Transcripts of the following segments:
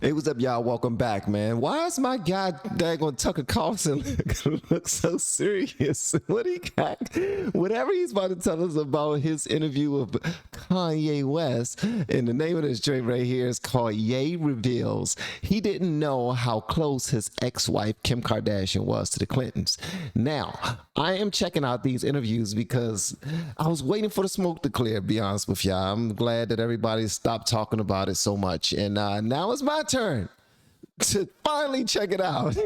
Hey, what's up, y'all? Welcome back, man. Why is my guy daggone Tucker Carlson look so serious? What he got? Whatever he's about to tell us about his interview with Kanye West, and the name of this joint right here is called Ye Reveals. He didn't know how close his ex-wife Kim Kardashian was to the Clintons. Now, I am checking out these interviews because I was waiting for the smoke to clear, to be honest with y'all. I'm glad that everybody stopped talking about it so much. And now it's my turn to finally check it out.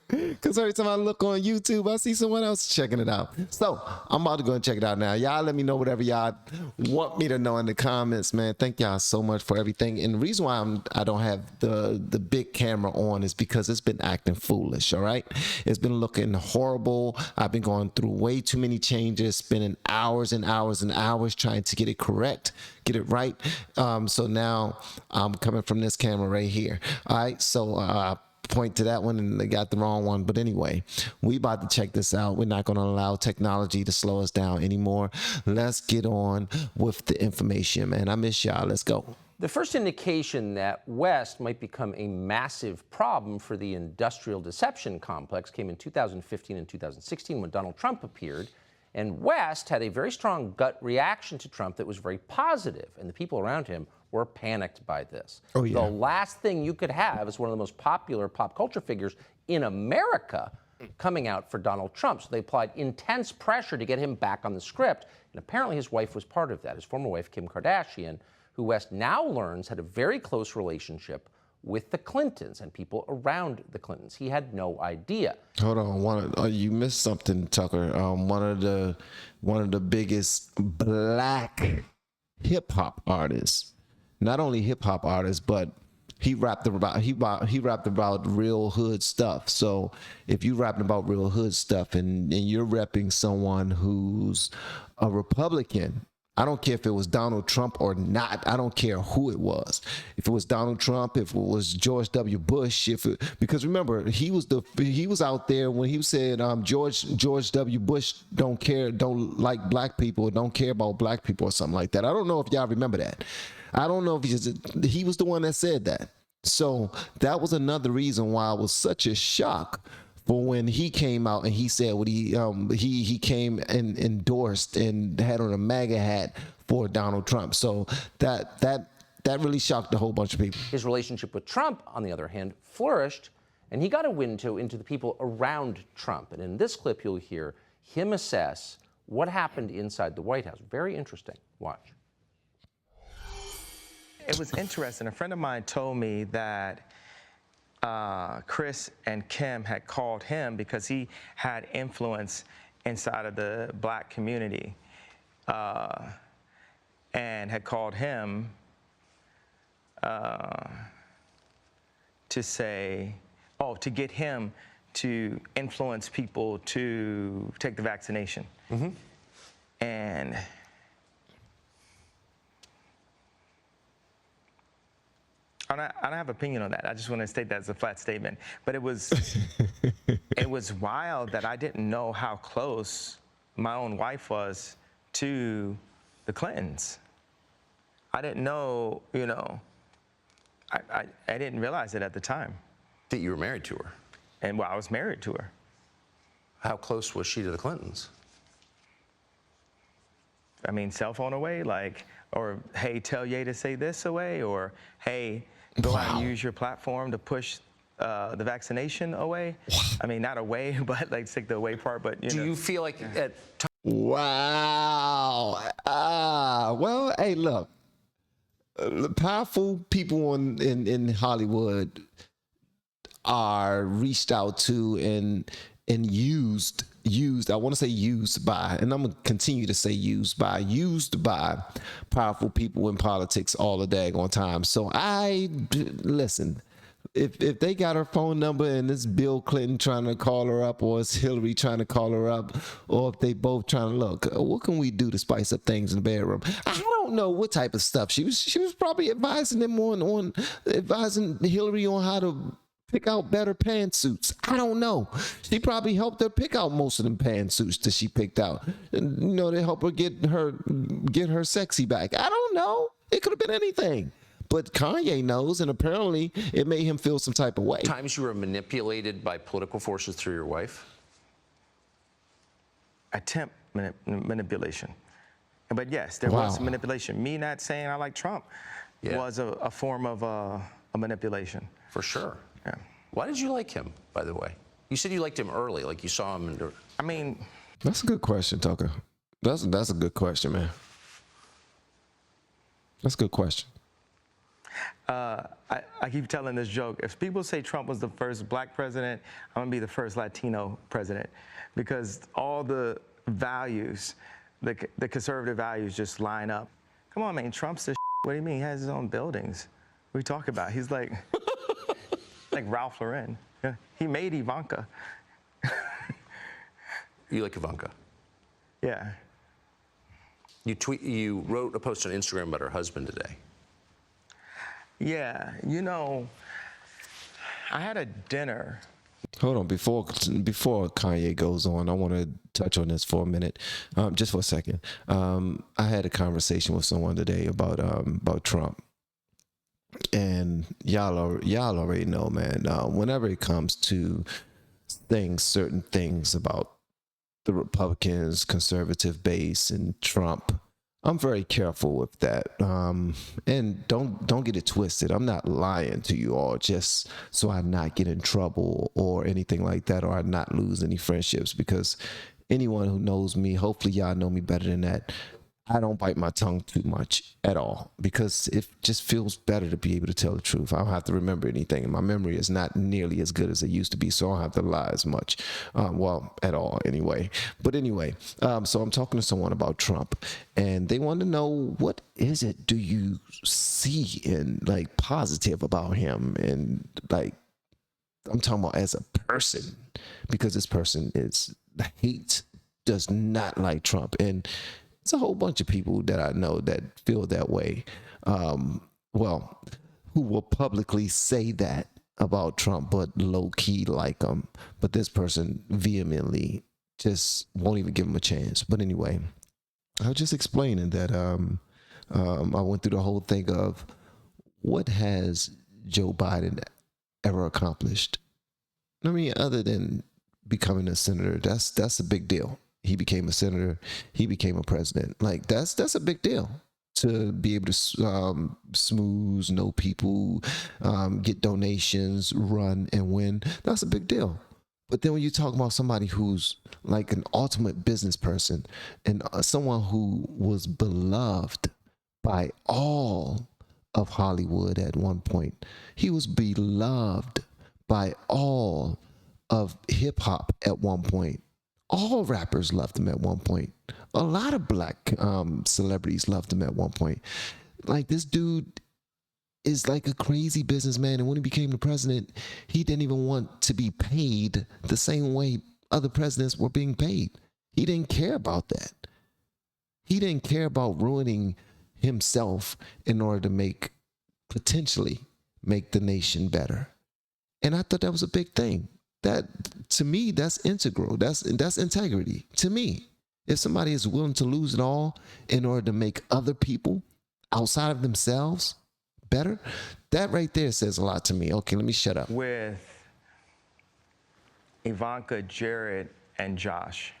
Because every time I look on YouTube, I see someone else checking it out. So I'm about to go and check it out now. Y'all let me know whatever y'all want me to know in the comments, man. Thank y'all so much for everything. And the reason why I don't have the big camera on is because it's been acting foolish, all right? It's been looking horrible. I've been going through way too many changes, spending hours and hours and hours trying to get it correct, get it right. So now I'm coming from this camera right here. All right, so point to that one and they got the wrong one, but anyway, we about to check this out. We're not going to allow technology to slow us down anymore. Let's get on with the information, man. I miss y'all. Let's go. The first indication that West might become a massive problem for the industrial deception complex came in 2015 and 2016 when Donald Trump appeared, and West had a very strong gut reaction to Trump that was very positive, and the people around him were panicked by this. Oh, yeah. The last thing you could have is one of the most popular pop culture figures in America coming out for Donald Trump. So they applied intense pressure to get him back on the script. And apparently his wife was part of that, his former wife, Kim Kardashian, who West now learns had a very close relationship with the Clintons and people around the Clintons. He had no idea. Hold on, you missed something, Tucker. One of the biggest black hip hop artists. Not only hip hop artists, but he rapped about real hood stuff. So if you rapping about real hood stuff and you're repping someone who's a Republican, I don't care if it was Donald Trump or not. I don't care who it was. If it was Donald Trump, if it was George W. Bush, because remember he was out there when he said George W. Bush don't like black people, don't care about black people or something like that. I don't know if y'all remember that. I don't know if he was the one that said that. So that was another reason why it was such a shock for when he came out and he said what he came and endorsed and had on a MAGA hat for Donald Trump. So that really shocked a whole bunch of people. His relationship with Trump, on the other hand, flourished, and he got a window into the people around Trump. And in this clip, you'll hear him assess what happened inside the White House. Very interesting. Watch. It was interesting. A friend of mine told me that Chris and Kim had called him because he had influence inside of the black community and had called him to say, to get him to influence people to take the vaccination. Mm-hmm. And I don't have an opinion on that. I just want to state that as a flat statement. But it was it was wild that I didn't know how close my own wife was to the Clintons. I didn't know, I didn't realize it at the time. That you were married to her? And well, I was married to her. How close was she to the Clintons? I mean, cell phone away, or hey, tell Ye to say this away, or hey, go out and use your platform to push the vaccination away. I mean, not away, but take the away part. But do you feel like at wow? Well, hey, look, powerful people in Hollywood are reached out to and used. I want to say used by, and I'm gonna continue to say used by powerful people in politics all the daggone time. So listen, if they got her phone number and it's Bill Clinton trying to call her up, or it's Hillary trying to call her up, or if they both trying to look, what can we do to spice up things in the bedroom? I don't know what type of stuff she was probably advising them on advising Hillary on how to pick out better pantsuits. I don't know. She probably helped her pick out most of them pantsuits that she picked out. And, to help her get her sexy back. I don't know. It could have been anything. But Kanye knows, and apparently it made him feel some type of way. Times you were manipulated by political forces through your wife? Attempt manipulation. But yes, there was some manipulation. Me not saying I like Trump was a form of a manipulation. For sure. Yeah. Why did you like him, by the way? You said you liked him early, like you saw him. I mean, that's a good question, Tucker. That's a good question, man. That's a good question. I keep telling this joke. If people say Trump was the first black president, I'm gonna be the first Latino president, because all the values, the conservative values just line up. Come on, man, Trump's the what do you mean? He has his own buildings. What are you talking about? He's like, like Ralph Lauren. Yeah. He made Ivanka. You like Ivanka? Yeah. You wrote a post on Instagram about her husband today. Yeah, you know, I had a dinner. Hold on, before Kanye goes on, I want to touch on this for a minute, just for a second. I had a conversation with someone today about Trump, and y'all already know, man. Whenever it comes to certain things about the Republicans, conservative base, and Trump, I'm very careful with that. And don't get it twisted. I'm not lying to you all just so I not get in trouble or anything like that, or I not lose any friendships, because anyone who knows me, hopefully y'all know me better than that, I don't bite my tongue too much at all, because it just feels better to be able to tell the truth. I don't have to remember anything, and my memory is not nearly as good as it used to be, so I don't have to lie as much, well, at all anyway. But anyway, so I'm talking to someone about Trump, and they want to know, what is it do you see in like positive about him, and like I'm talking about as a person, because this person does not like Trump, and it's a whole bunch of people that I know that feel that way. Well, who will publicly say that about Trump, but low key like him. But this person vehemently just won't even give him a chance. But anyway, I was just explaining that I went through the whole thing of what has Joe Biden ever accomplished. I mean, other than becoming a senator, that's a big deal. He became a senator. He became a president. Like that's a big deal, to be able to smooth, know people, get donations, run and win. That's a big deal. But then when you talk about somebody who's like an ultimate business person, and someone who was beloved by all of Hollywood at one point, he was beloved by all of hip hop at one point. All rappers loved him at one point. A lot of black celebrities loved him at one point. Like, this dude is like a crazy businessman, and when he became the president, he didn't even want to be paid the same way other presidents were being paid. He didn't care about that. He didn't care about ruining himself in order to potentially make the nation better. And I thought that was a big thing. That, to me, that's integral. That's integrity. To me, if somebody is willing to lose it all in order to make other people outside of themselves better, that right there says a lot to me. Okay, let me shut up. With Ivanka, Jared, and Josh.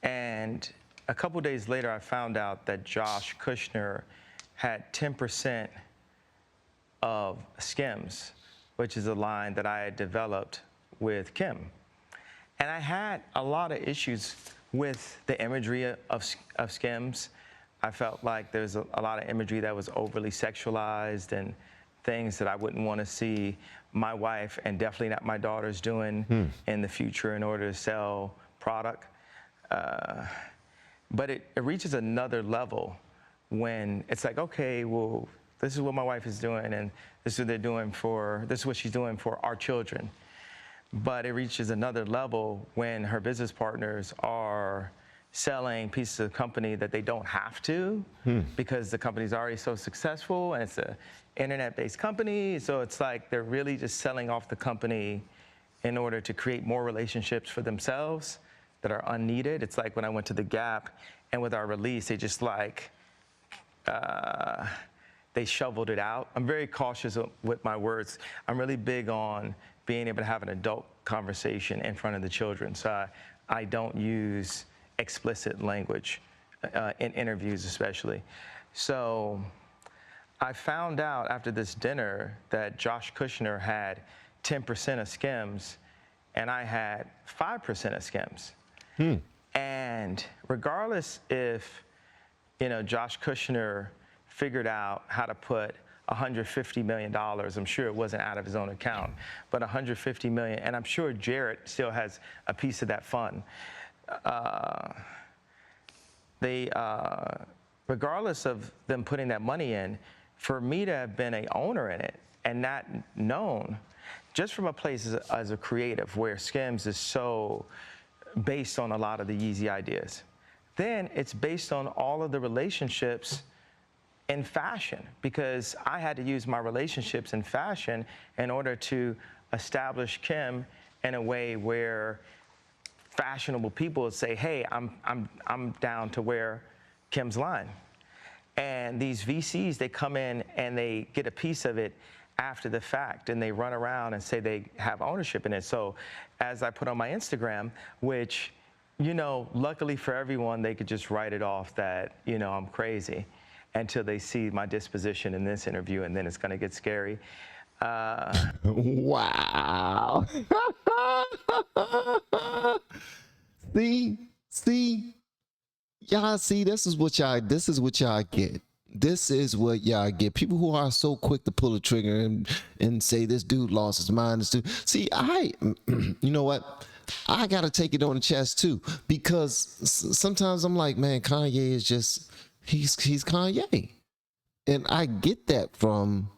And a couple days later, I found out that Josh Kushner had 10% of Skims, which is a line that I had developed with Kim. And I had a lot of issues with the imagery of Skims. I felt like there's a lot of imagery that was overly sexualized and things that I wouldn't want to see my wife, and definitely not my daughters, doing in the future in order to sell product. But it reaches another level when it's like, okay, well, this is what my wife is doing, and this is what she's doing for our children. But it reaches another level when her business partners are selling pieces of company that they don't have to, because the company's already so successful, and it's an internet-based company. So it's like they're really just selling off the company in order to create more relationships for themselves that are unneeded. It's like when I went to the Gap, and with our release, they just like they shoveled it out. I'm very cautious with my words. I'm really big on being able to have an adult conversation in front of the children. So I don't use explicit language in interviews especially. So I found out after this dinner that Josh Kushner had 10% of Skims and I had 5% of Skims. And regardless if, Josh Kushner figured out how to put $150 million, I'm sure it wasn't out of his own account, but $150 million, and I'm sure Jared still has a piece of that fund. Regardless of them putting that money in, for me to have been an owner in it and not known, just from a place as a creative where Skims is so based on a lot of the Yeezy ideas, then it's based on all of the relationships in fashion, because I had to use my relationships in fashion in order to establish Kim in a way where fashionable people would say, hey, I'm down to wear Kim's line. And these VCs, they come in and they get a piece of it after the fact, and they run around and say they have ownership in it. So as I put on my Instagram, which, luckily for everyone, they could just write it off that, I'm crazy until they see my disposition in this interview, and then it's gonna get scary. Wow. See, y'all see, this is what y'all get. This is what y'all get. People who are so quick to pull the trigger and say this dude lost his mind. This dude. See, you know what? I gotta take it on the chest too, because sometimes I'm like, man, Kanye is just he's Kanye, and I get that from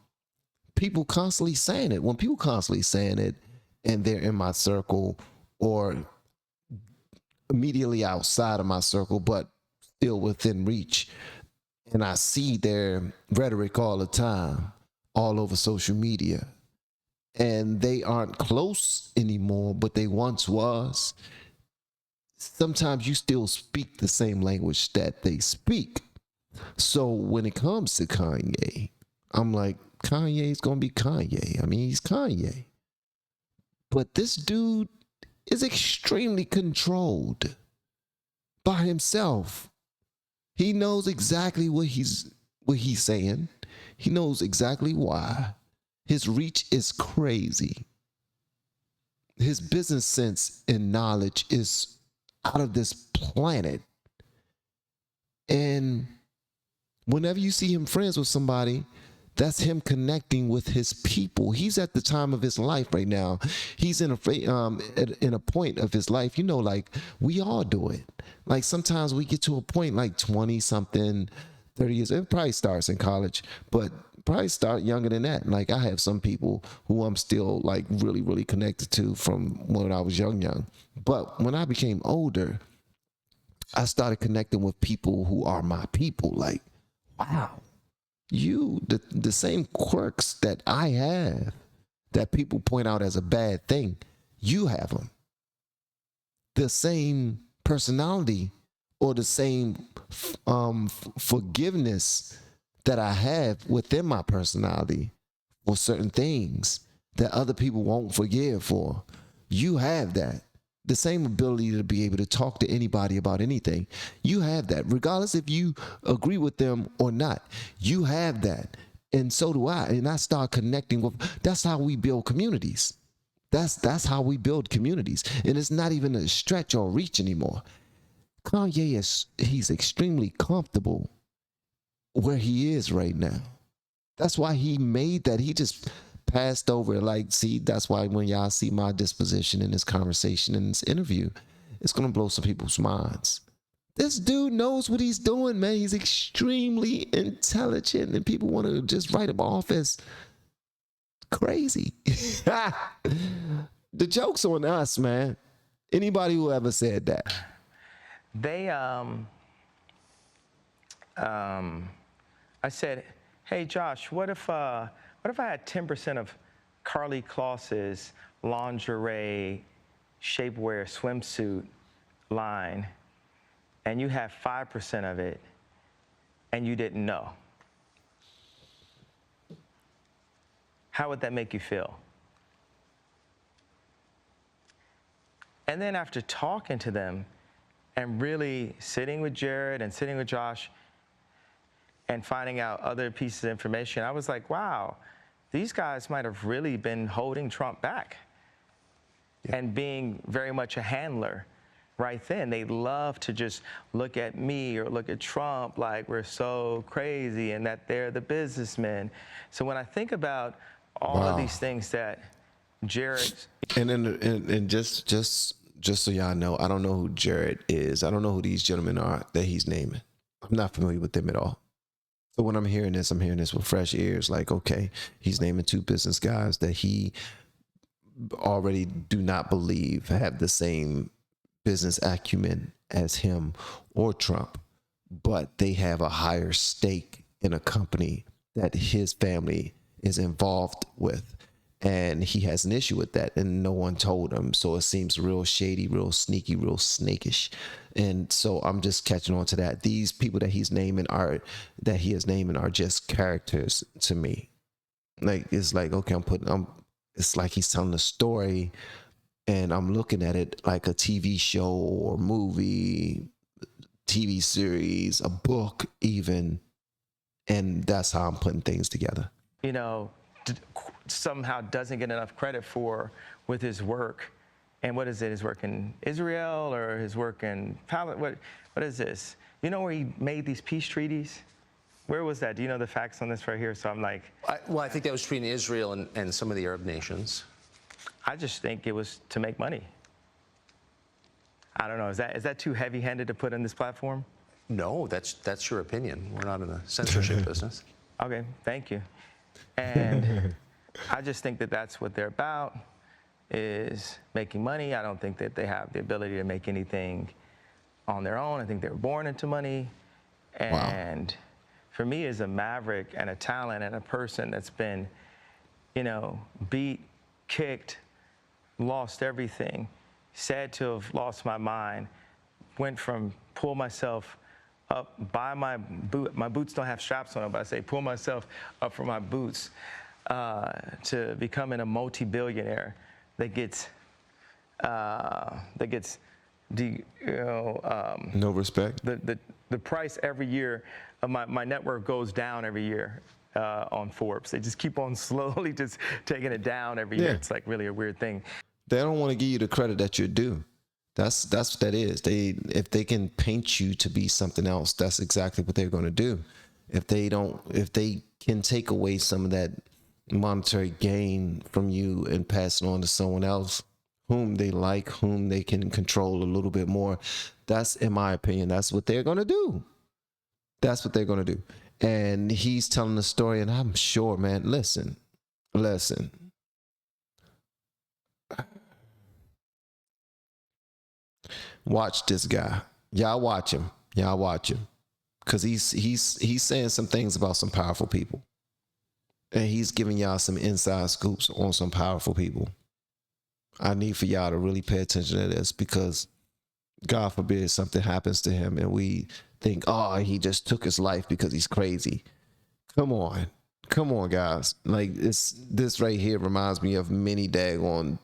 people constantly saying it. When people constantly saying it, and they're in my circle or immediately outside of my circle, but still within reach, and I see their rhetoric all the time, all over social media, and they aren't close anymore, but they once was. Sometimes you still speak the same language that they speak. So when it comes to Kanye, I'm like, Kanye's gonna be Kanye. I mean, he's Kanye. But this dude is extremely controlled by himself. He knows exactly what he's saying. He knows exactly why. His reach is crazy. His business sense and knowledge is out of this planet. And whenever you see him friends with somebody, that's him connecting with his people. He's at the time of his life right now. He's in a point of his life, like we all do it. Like sometimes we get to a point like 20 something, 30 years. It probably starts in college, but probably start younger than that. Like I have some people who I'm still like really, really connected to from when I was young. But when I became older, I started connecting with people who are my people. Like, wow. The same quirks that I have that people point out as a bad thing, you have them. The same personality or the same forgiveness that I have within my personality for certain things that other people won't forgive for. You have that. The same ability to be able to talk to anybody about anything. You have that, regardless if you agree with them or not. You have that. And so do I. And I start connecting with, that's how we build communities. That's how we build communities. And it's not even a stretch or reach anymore. Kanye he's extremely comfortable where he is right now. That's why he made that. He just passed over. Like, see, that's why when y'all see my disposition in this conversation, in this interview, it's going to blow some people's minds. This dude knows what he's doing, man. He's extremely intelligent, and people want to just write him off as crazy. The joke's on us, man. Anybody who ever said that. I said, hey, Josh, what if I had 10% of Karlie Kloss's lingerie, shapewear, swimsuit line, and you have 5% of it, and you didn't know? how would that make you feel? And then after talking to them and really sitting with Jared and sitting with Josh and finding out other pieces of information, I was like, wow, these guys might have really been holding Trump back and being very much a handler right then. They love to just look at me or look at Trump like we're so crazy and that they're the businessmen. So when I think about all of these things that Jared... And just so y'all know, I don't know who Jared is. I don't know who these gentlemen are that he's naming. I'm not familiar with them at all. So when I'm hearing this with fresh ears. Like, okay, he's naming two business guys that he already do not believe have the same business acumen as him or Trump, but they have a higher stake in a company that his family is involved with. And he has an issue with that, and no one told him. So it seems real shady, real sneaky, real snakish. And so I'm just catching on to that. These people that he is naming are just characters to me. Like, it's like, okay, it's like he's telling a story, and I'm looking at it like a TV show or movie, TV series, a book even. And that's how I'm putting things together. You know, somehow doesn't get enough credit for with his work. And what is it? His work in Israel or his work in Palestine? What is this? You know where he made these peace treaties? Where was that? Do you know the facts on this right here? So I'm like... Well, I think that was between Israel and some of the Arab nations. I just think it was to make money. I don't know. Is that too heavy-handed to put in this platform? No, that's your opinion. We're not in the censorship business. Okay, thank you. And I just think that that's what they're about, is making money. I don't think that they have the ability to make anything on their own. I think they were born into money. And for me, as a maverick and a talent and a person that's been, you know, beat, kicked, lost everything, sad to have lost my mind, went from pull myself up by my boots don't have straps on them, but I say pull myself up from my boots to becoming a multi-billionaire that gets no respect. The price every year of my net worth goes down every year on Forbes. They just keep on slowly just taking it down every year. It's like really a weird thing. They don't want to give you the credit that you're due. That's what that is. If they can paint you to be something else, that's exactly what they're going to do. If they can take away some of that monetary gain from you and pass it on to someone else whom they like, whom they can control a little bit more, that's, in my opinion, that's what they're going to do. That's what they're going to do. And he's telling the story, and I'm sure, man, listen. Watch this guy. Y'all watch him. Because he's saying some things about some powerful people. And he's giving y'all some inside scoops on some powerful people. I need for y'all to really pay attention to this, because God forbid something happens to him and we think, oh, he just took his life because he's crazy. Come on, guys. Like, this right here reminds me of many daggone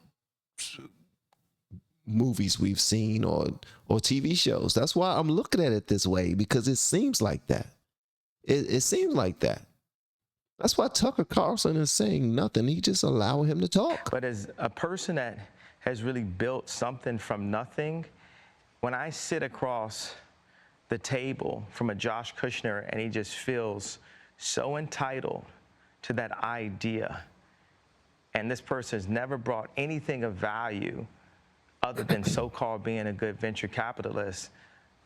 movies we've seen or TV shows. That's why I'm looking at it this way, because it seems like that. It seems like that. That's why Tucker Carlson is saying nothing. He just allowing him to talk. But as a person that has really built something from nothing, when I sit across the table from a Josh Kushner and he just feels so entitled to that idea, and this person has never brought anything of value other than so-called being a good venture capitalist,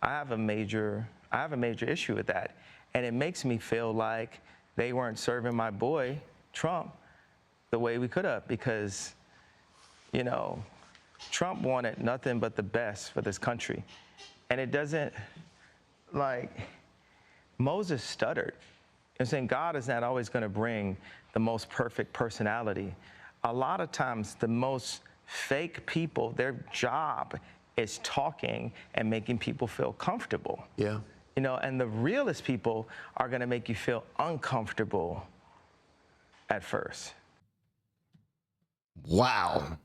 I have a major issue with that. And it makes me feel like they weren't serving my boy, Trump, the way we could have, because, you know, Trump wanted nothing but the best for this country. And it doesn't, like, Moses stuttered. And saying God is not always going to bring the most perfect personality. A lot of times, the most fake people, their job is talking and making people feel comfortable. Yeah. You know, and the realest people are going to make you feel uncomfortable at first. Wow.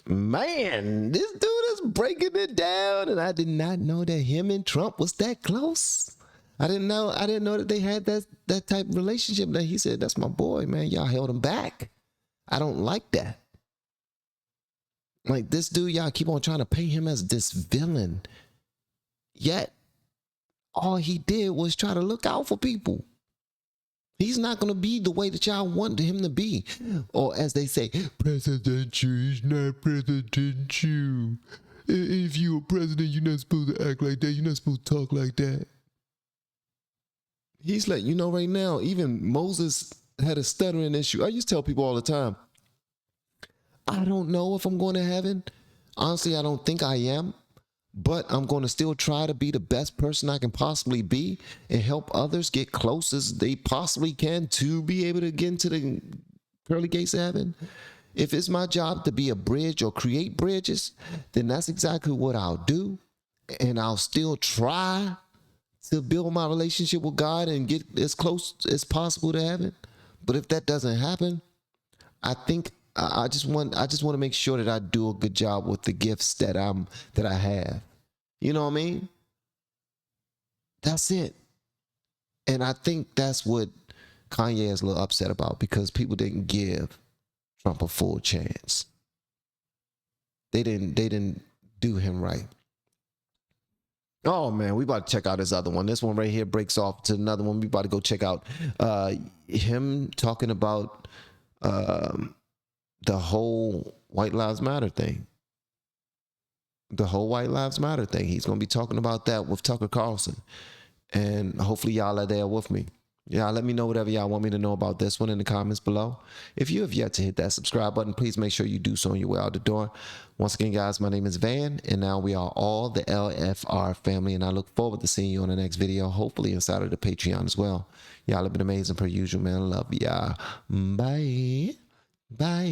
Man, this dude is breaking it down, and I did not know that him and Trump was that close. I didn't know that they had that type of relationship. That he said, that's my boy, man. Y'all held him back. I don't like that. Like, this dude, y'all keep on trying to paint him as this villain. Yet, all he did was try to look out for people. He's not going to be the way that y'all want him to be. Or as they say, presidential, he's not presidential. If you're a president, you're not supposed to act like that. You're not supposed to talk like that. He's like, you know, right now, even Moses had a stuttering issue. I used to tell people all the time, I don't know if I'm going to heaven. Honestly, I don't think I am. But I'm going to still try to be the best person I can possibly be and help others get close as they possibly can to be able to get into the pearly gates of heaven. If it's my job to be a bridge or create bridges, then that's exactly what I'll do. And I'll still try to build my relationship with God and get as close as possible to heaven. But if that doesn't happen, I think I just want to make sure that I do a good job with the gifts that I have. You know what I mean? That's it. And I think that's what Kanye is a little upset about, because people didn't give Trump a full chance. They didn't do him right. Oh man, we about to check out this other one. This one right here breaks off to another one. We about to go check out him talking about the whole White Lives Matter thing. The whole White Lives Matter thing. He's going to be talking about that with Tucker Carlson. And hopefully y'all are there with me. Yeah, let me know whatever y'all want me to know about this one in the comments below. If you have yet to hit that subscribe button, please make sure you do so on your way out the door. Once again, guys, my name is Van, and now we are all the LFR family, and I look forward to seeing you on the next video, hopefully inside of the Patreon as well. Y'all have been amazing per usual, man. Love y'all. Bye. Bye.